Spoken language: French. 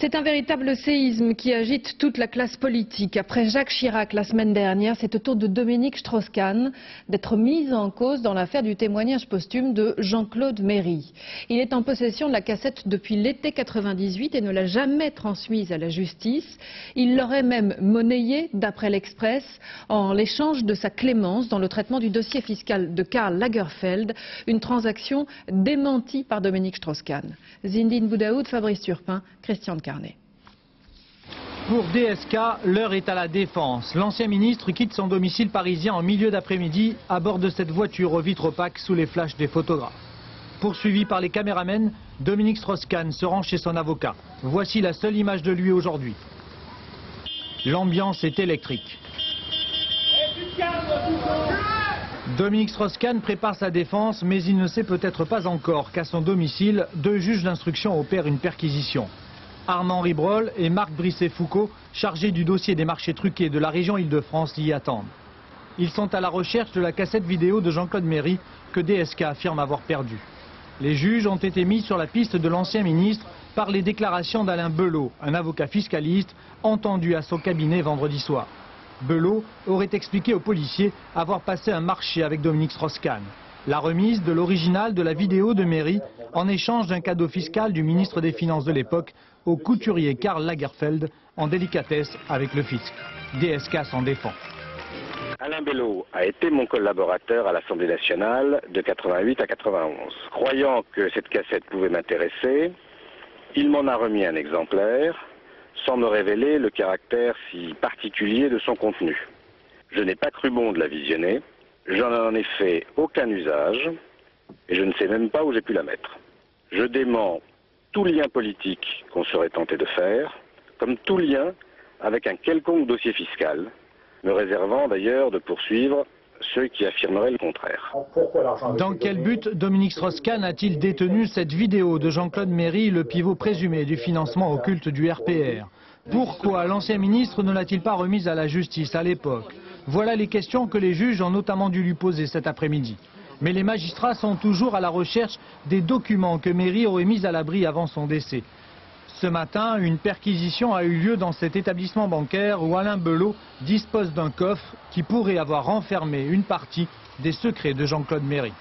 C'est un véritable séisme qui agite toute la classe politique. Après Jacques Chirac la semaine dernière, c'est au tour de Dominique Strauss-Kahn d'être mis en cause dans l'affaire du témoignage posthume de Jean-Claude Méry. Il est en possession de la cassette depuis l'été 98 et ne l'a jamais transmise à la justice. Il l'aurait même monnayée, d'après l'Express, en l'échange de sa clémence dans le traitement du dossier fiscal de Karl Lagerfeld, une transaction démentie par Dominique Strauss-Kahn. Zindine Boudaoud, Fabrice Turpin, Christian Carnet. Pour DSK, l'heure est à la défense. L'ancien ministre quitte son domicile parisien en milieu d'après-midi à bord de cette voiture aux vitres opaques sous les flashs des photographes. Poursuivi par les caméramens, Dominique Strauss-Kahn se rend chez son avocat. Voici la seule image de lui aujourd'hui. L'ambiance est électrique. Dominique Strauss-Kahn prépare sa défense, mais il ne sait peut-être pas encore qu'à son domicile, deux juges d'instruction opèrent une perquisition. Armand Ribrol et Marc Brisset-Foucault, chargés du dossier des marchés truqués de la région Île-de-France, y attendent. Ils sont à la recherche de la cassette vidéo de Jean-Claude Méry que DSK affirme avoir perdue. Les juges ont été mis sur la piste de l'ancien ministre par les déclarations d'Alain Belot, un avocat fiscaliste entendu à son cabinet vendredi soir. Belot aurait expliqué aux policiers avoir passé un marché avec Dominique Strauss-Kahn. La remise de l'original de la vidéo de Méry en échange d'un cadeau fiscal du ministre des Finances de l'époque au couturier Karl Lagerfeld en délicatesse avec le fisc. DSK s'en défend. Alain Belot a été mon collaborateur à l'Assemblée nationale de 88 à 91. Croyant que cette cassette pouvait m'intéresser, il m'en a remis un exemplaire sans me révéler le caractère si particulier de son contenu. Je n'ai pas cru bon de la visionner. J'en ai fait aucun usage et je ne sais même pas où j'ai pu la mettre. Je dément tout lien politique qu'on serait tenté de faire, comme tout lien avec un quelconque dossier fiscal, me réservant d'ailleurs de poursuivre ceux qui affirmeraient le contraire. Dans quel but Dominique Strauss-Kahn a-t-il détenu cette vidéo de Jean-Claude Méry, le pivot présumé du financement occulte du RPR? Pourquoi l'ancien ministre ne l'a-t-il pas remise à la justice à l'époque? Voilà les questions que les juges ont notamment dû lui poser cet après-midi. Mais les magistrats sont toujours à la recherche des documents que Méry aurait mis à l'abri avant son décès. Ce matin, une perquisition a eu lieu dans cet établissement bancaire où Alain Belot dispose d'un coffre qui pourrait avoir renfermé une partie des secrets de Jean-Claude Méry.